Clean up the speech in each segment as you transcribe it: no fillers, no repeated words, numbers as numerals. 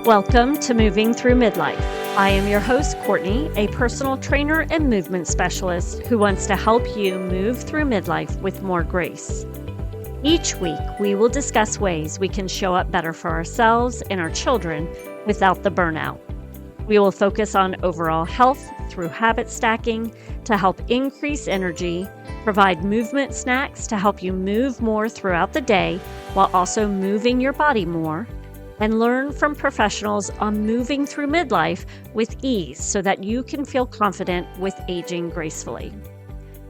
Welcome to Moving Through Midlife. I am your host, Courtney, a personal trainer and movement specialist who wants to help you move through midlife with more grace. Each week, we will discuss ways we can show up better for ourselves and our children without the burnout. We will focus on overall health through habit stacking to help increase energy, provide movement snacks to help you move more throughout the day while also moving your body more, and learn from professionals on moving through midlife with ease so that you can feel confident with aging gracefully.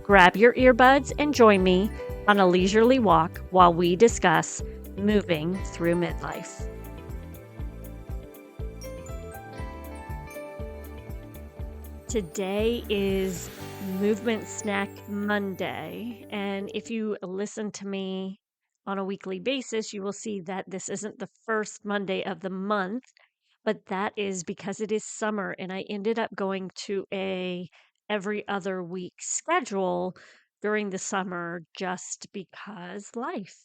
Grab your earbuds and join me on a leisurely walk while we discuss moving through midlife. Today is Movement Snack Monday, and if you listen to me on a weekly basis, you will see that this isn't the first Monday of the month, but that is because it is summer and I ended up going to a every other week schedule during the summer just because life.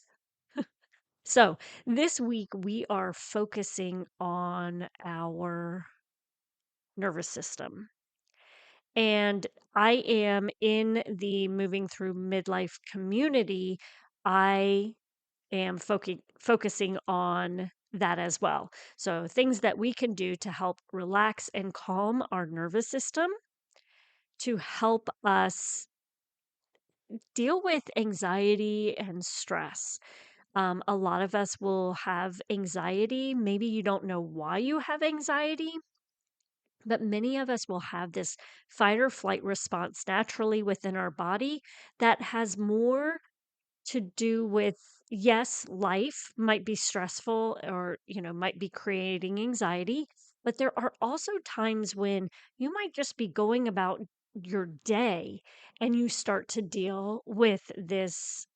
So this week we are focusing on our nervous system. And I am in the moving through midlife community. I am focusing on that as well. So, things that we can do to help relax and calm our nervous system to help us deal with anxiety and stress. A lot of us will have anxiety. Maybe you don't know why you have anxiety, but many of us will have this fight or flight response naturally within our body that has more to do with, yes, life might be stressful or, might be creating anxiety, but there are also times when you might just be going about your day and you start to deal with this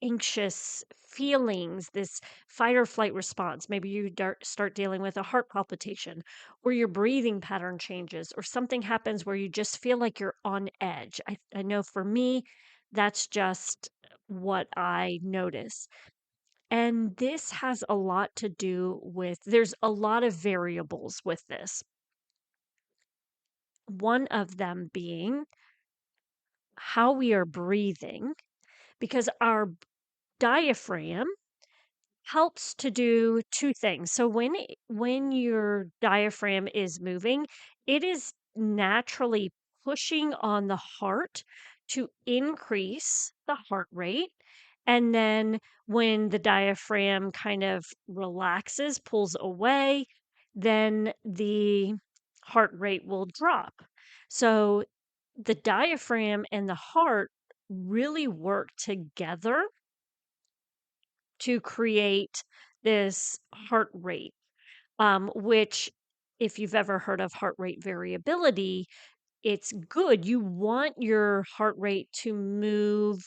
anxious feelings, this fight or flight response. Maybe you start dealing with a heart palpitation, or your breathing pattern changes, or something happens where you just feel like you're on edge. I know for me, that's just what I notice. And this has a lot to do with, there's a lot of variables with this. One of them being how we are breathing, because our diaphragm helps to do two things. So when your diaphragm is moving, it is naturally pushing on the heart to increase the heart rate. And then when the diaphragm kind of relaxes, pulls away, then the heart rate will drop. So the diaphragm and the heart really work together to create this heart rate, which, if you've ever heard of heart rate variability, it's good. You want your heart rate to move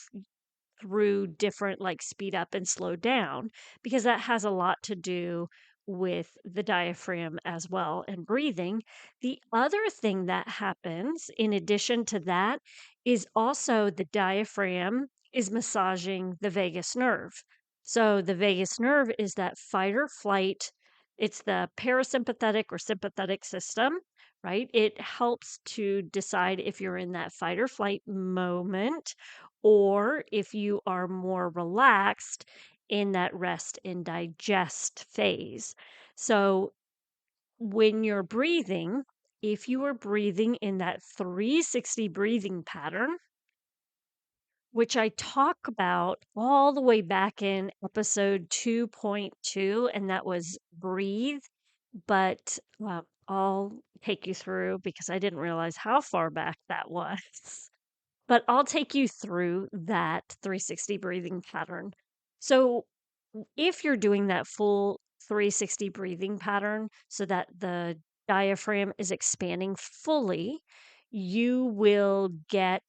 through different, like, speed up and slow down, because that has a lot to do with the diaphragm as well and breathing. The other thing that happens in addition to that is also the diaphragm is massaging the vagus nerve. So the vagus nerve is that fight or flight. It's the parasympathetic or sympathetic system, right? It helps to decide if you're in that fight or flight moment or if you are more relaxed in that rest and digest phase. So when you're breathing, if you are breathing in that 360 breathing pattern, which I talk about all the way back in episode 2.2, and that was breathe. But I'll take you through because I didn't realize how far back that was. But I'll take you through that 360 breathing pattern. So, if you're doing that full 360 breathing pattern so that the diaphragm is expanding fully, you will get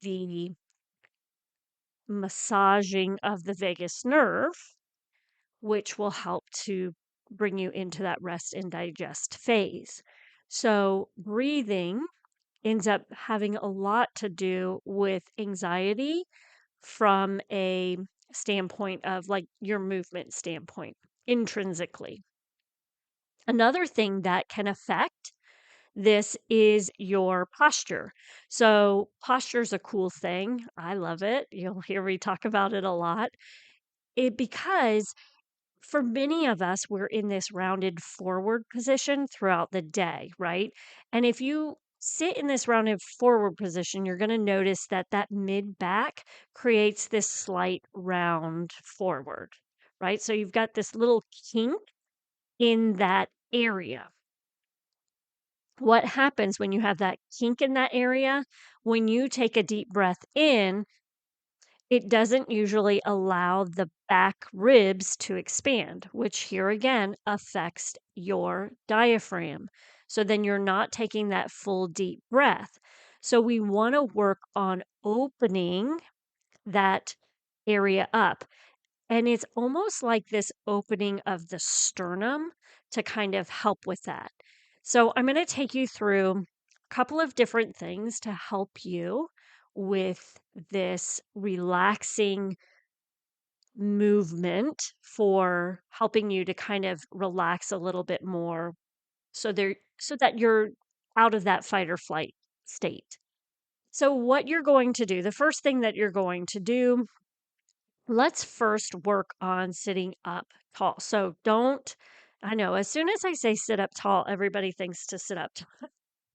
the massaging of the vagus nerve, which will help to bring you into that rest and digest phase. So, breathing ends up having a lot to do with anxiety from a standpoint of, like, your movement standpoint intrinsically. Another thing that can affect this is your posture. So, posture is a cool thing. I love it. You'll hear me talk about it a lot. Because for many of us, we're in this rounded forward position throughout the day, right? And if you sit in this rounded forward position, you're going to notice that that mid back creates this slight round forward, right? So you've got this little kink in that area. What happens when you have that kink in that area? When you take a deep breath in, it doesn't usually allow the back ribs to expand, which here again affects your diaphragm. So then you're not taking that full deep breath. So we want to work on opening that area up. And it's almost like this opening of the sternum to kind of help with that. So I'm going to take you through a couple of different things to help you with this relaxing movement for helping you to kind of relax a little bit more so that you're out of that fight or flight state. So what you're going to do, the first thing that you're going to do, let's first work on sitting up tall. So don't, I know, as soon as I say sit up tall, everybody thinks to sit up.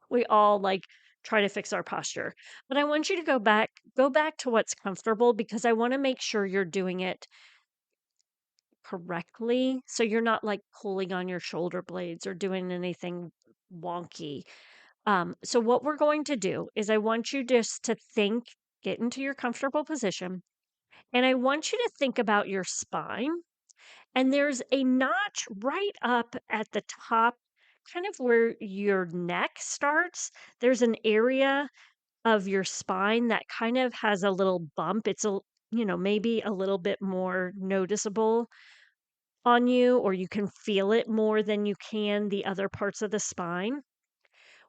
We all like try to fix our posture. But I want you to go back to what's comfortable because I want to make sure you're doing it correctly. So you're not like pulling on your shoulder blades or doing anything wonky. So what we're going to do is I want you just to think, get into your comfortable position, and I want you to think about your spine. And there's a notch right up at the top, kind of where your neck starts. There's an area of your spine that kind of has a little bump. It's maybe a little bit more noticeable on you, or you can feel it more than you can the other parts of the spine.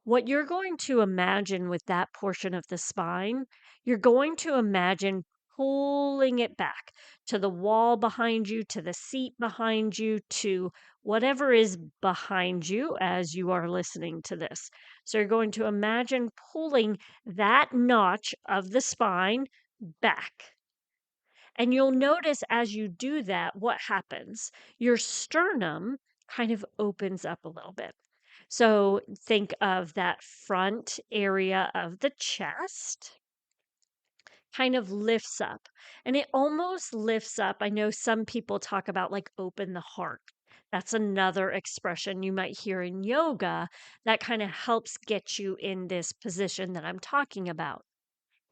What you're going to imagine with that portion of the spine, you're going to imagine pulling it back to the wall behind you, to the seat behind you, to whatever is behind you as you are listening to this. So you're going to imagine pulling that notch of the spine back. And you'll notice as you do that, what happens? Your sternum kind of opens up a little bit. So think of that front area of the chest kind of lifts up and it almost lifts up. I know some people talk about like open the heart. That's another expression you might hear in yoga that kind of helps get you in this position that I'm talking about.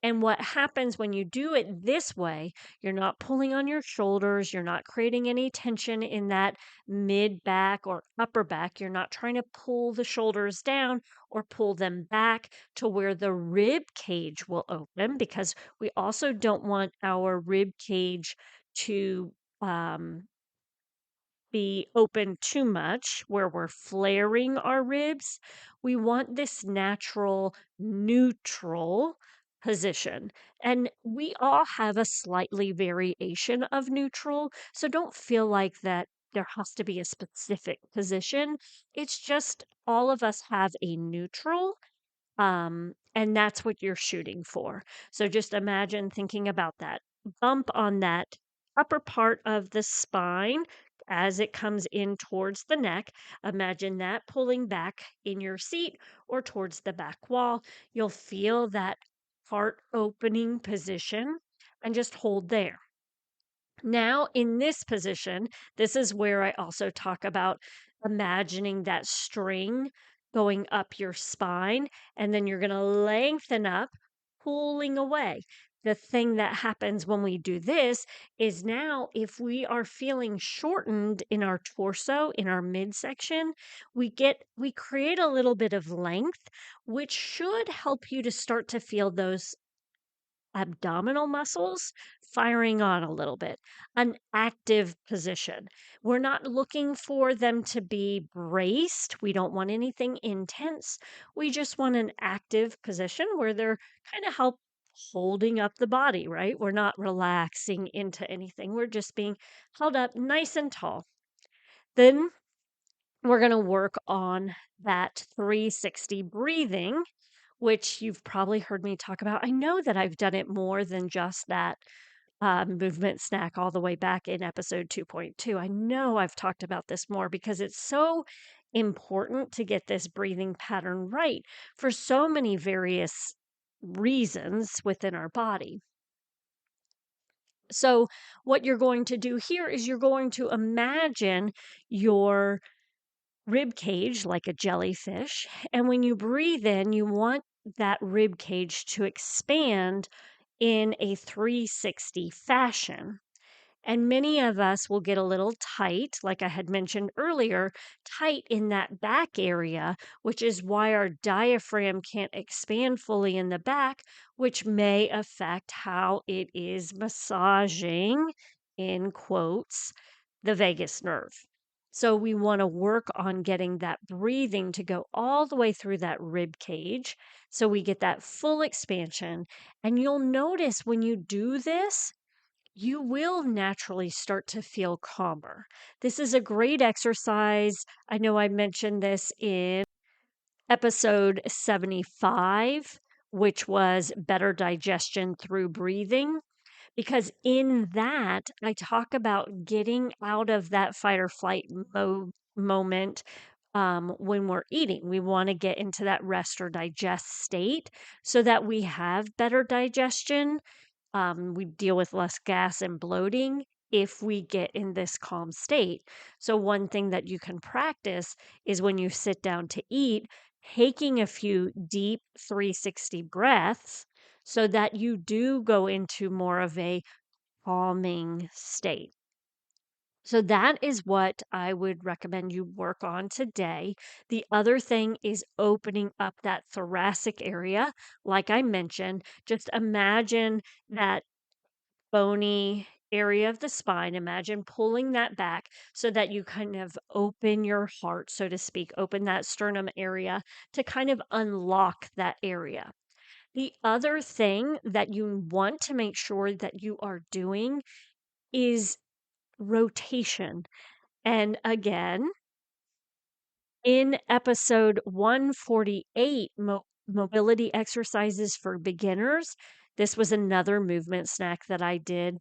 And what happens when you do it this way, you're not pulling on your shoulders, you're not creating any tension in that mid back or upper back. You're not trying to pull the shoulders down or pull them back to where the rib cage will open, because we also don't want our rib cage to be open too much where we're flaring our ribs. We want this natural neutral position. And we all have a slightly variation of neutral. So don't feel like that there has to be a specific position. It's just all of us have a neutral, and that's what you're shooting for. So just imagine thinking about that bump on that upper part of the spine as it comes in towards the neck. Imagine that pulling back in your seat or towards the back wall. You'll feel that heart opening position and just hold there. Now, in this position, this is where I also talk about imagining that string going up your spine, and then you're going to lengthen up, pulling away. The thing that happens when we do this is now, if we are feeling shortened in our torso, in our midsection, we create a little bit of length, which should help you to start to feel those abdominal muscles firing on a little bit, an active position. We're not looking for them to be braced. We don't want anything intense. We just want an active position where they're kind of help holding up the body, right? We're not relaxing into anything. We're just being held up nice and tall. Then we're going to work on that 360 breathing, which you've probably heard me talk about. I know that I've done it more than just that movement snack all the way back in episode 2.2. I know I've talked about this more because it's so important to get this breathing pattern right for so many various reasons within our body. So, what you're going to do here is you're going to imagine your rib cage like a jellyfish. And when you breathe in, you want that rib cage to expand in a 360 fashion. And many of us will get a little tight, like I had mentioned earlier, tight in that back area, which is why our diaphragm can't expand fully in the back, which may affect how it is massaging, in quotes, the vagus nerve. So we want to work on getting that breathing to go all the way through that rib cage so we get that full expansion. And you'll notice when you do this, you will naturally start to feel calmer. This is a great exercise. I know I mentioned this in episode 75, which was better digestion through breathing, because in that, I talk about getting out of that fight or flight moment when we're eating. We want to get into that rest or digest state so that we have better digestion. We deal with less gas and bloating if we get in this calm state. So, one thing that you can practice is when you sit down to eat, taking a few deep 360 breaths so that you do go into more of a calming state. So, that is what I would recommend you work on today. The other thing is opening up that thoracic area. Like I mentioned, just imagine that bony area of the spine. Imagine pulling that back so that you kind of open your heart, so to speak, open that sternum area to kind of unlock that area. The other thing that you want to make sure that you are doing is rotation. And again, in episode 148, mobility exercises for beginners, this was another movement snack that I did.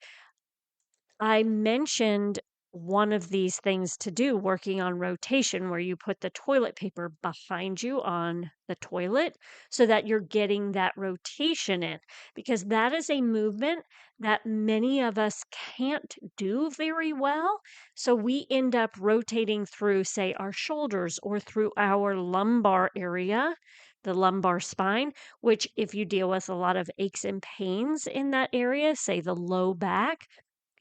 I mentioned one of these things to do, working on rotation, where you put the toilet paper behind you on the toilet so that you're getting that rotation in, because that is a movement that many of us can't do very well. So we end up rotating through, say, our shoulders or through our lumbar area, the lumbar spine, which, if you deal with a lot of aches and pains in that area, say the low back,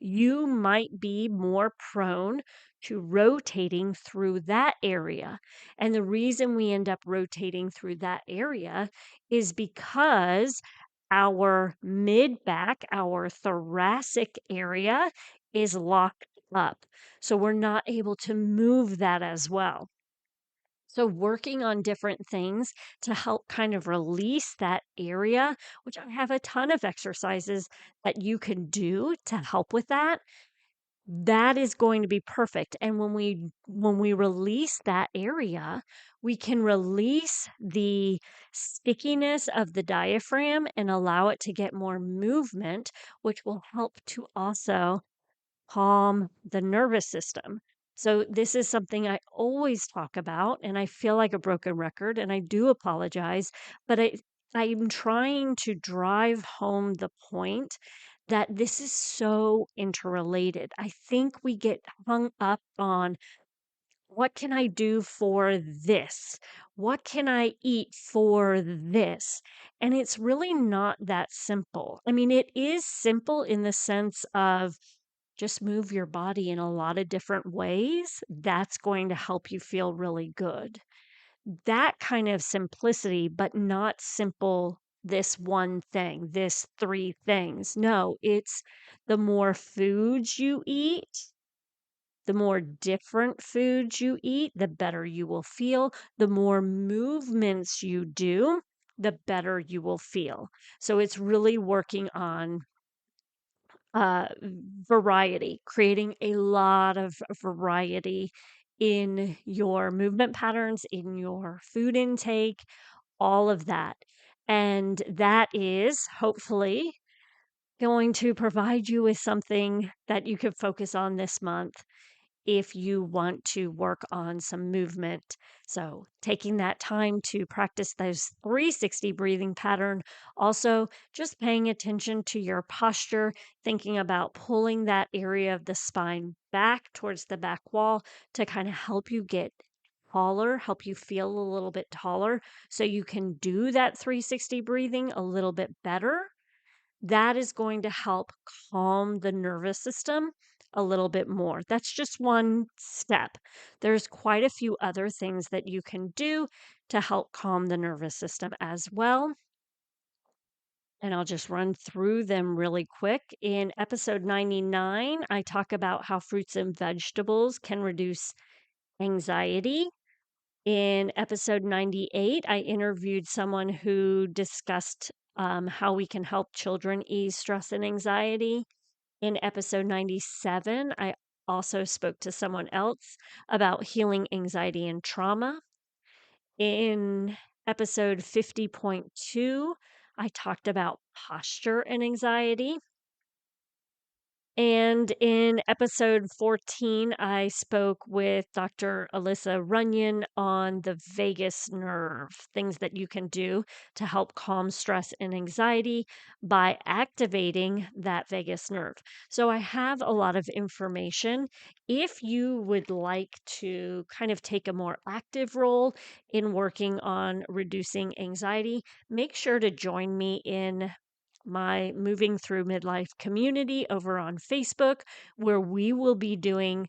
you might be more prone to rotating through that area. And the reason we end up rotating through that area is because our mid back, our thoracic area is locked up. So we're not able to move that as well. So, working on different things to help kind of release that area, which I have a ton of exercises that you can do to help with that. That is going to be perfect. And when we release that area, we can release the stickiness of the diaphragm and allow it to get more movement, which will help to also calm the nervous system. So, this is something I always talk about, and I feel like a broken record, and I do apologize, but I'm trying to drive home the point that this is so interrelated. I think we get hung up on what can I do for this? What can I eat for this? And it's really not that simple. I mean, it is simple in the sense of just move your body in a lot of different ways. That's going to help you feel really good. That kind of simplicity, but not simple, this one thing, this three things. No, it's the more foods you eat, the more different foods you eat, the better you will feel. The more movements you do, the better you will feel. So it's really working on variety, creating a lot of variety in your movement patterns, in your food intake, all of that. And that is hopefully going to provide you with something that you could focus on this month if you want to work on some movement. So, taking that time to practice those 360 breathing pattern, also just paying attention to your posture, thinking about pulling that area of the spine back towards the back wall to kind of help you get taller, help you feel a little bit taller so you can do that 360 breathing a little bit better. That is going to help calm the nervous system a little bit more. That's just one step. There's quite a few other things that you can do to help calm the nervous system as well. And I'll just run through them really quick. In episode 99, I talk about how fruits and vegetables can reduce anxiety. In episode 98, I interviewed someone who discussed how we can help children ease stress and anxiety. In episode 97, I also spoke to someone else about healing anxiety and trauma. In episode 50.2, I talked about posture and anxiety. And in episode 14, I spoke with Dr. Alyssa Runyon on the vagus nerve, things that you can do to help calm stress and anxiety by activating that vagus nerve. So I have a lot of information. If you would like to kind of take a more active role in working on reducing anxiety, make sure to join me in my Moving Through Midlife community over on Facebook, where we will be doing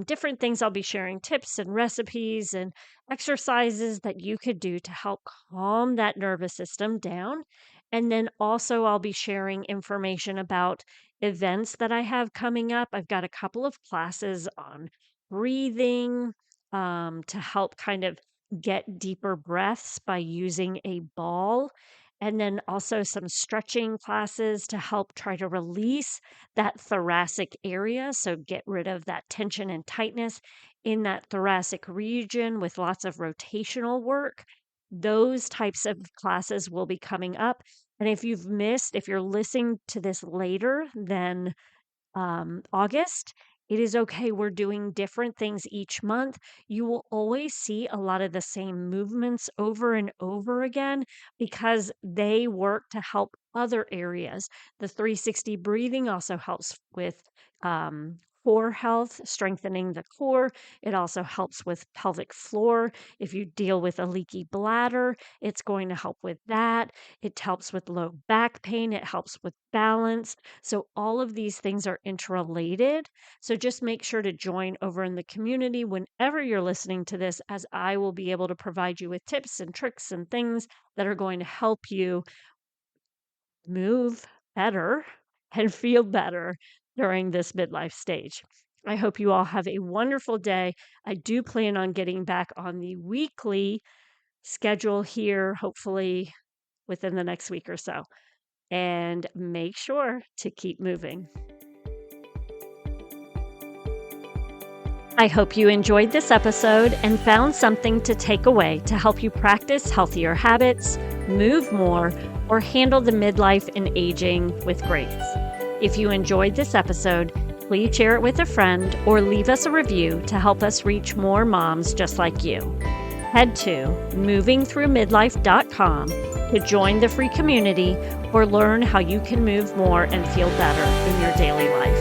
different things. I'll be sharing tips and recipes and exercises that you could do to help calm that nervous system down. And then also, I'll be sharing information about events that I have coming up. I've got a couple of classes on breathing to help kind of get deeper breaths by using a ball, and then also some stretching classes to help try to release that thoracic area. So get rid of that tension and tightness in that thoracic region with lots of rotational work. Those types of classes will be coming up. And if you're listening to this later than August, it is okay. We're doing different things each month. You will always see a lot of the same movements over and over again because they work to help other areas. The 360 breathing also helps with core health, strengthening the core. It also helps with pelvic floor. If you deal with a leaky bladder, it's going to help with that. It helps with low back pain. It helps with balance. So all of these things are interrelated. So just make sure to join over in the community whenever you're listening to this, as I will be able to provide you with tips and tricks and things that are going to help you move better and feel better during this midlife stage. I hope you all have a wonderful day. I do plan on getting back on the weekly schedule here, hopefully within the next week or so. And make sure to keep moving. I hope you enjoyed this episode and found something to take away to help you practice healthier habits, move more, or handle the midlife and aging with grace. If you enjoyed this episode, please share it with a friend or leave us a review to help us reach more moms just like you. Head to movingthroughmidlife.com to join the free community or learn how you can move more and feel better in your daily life.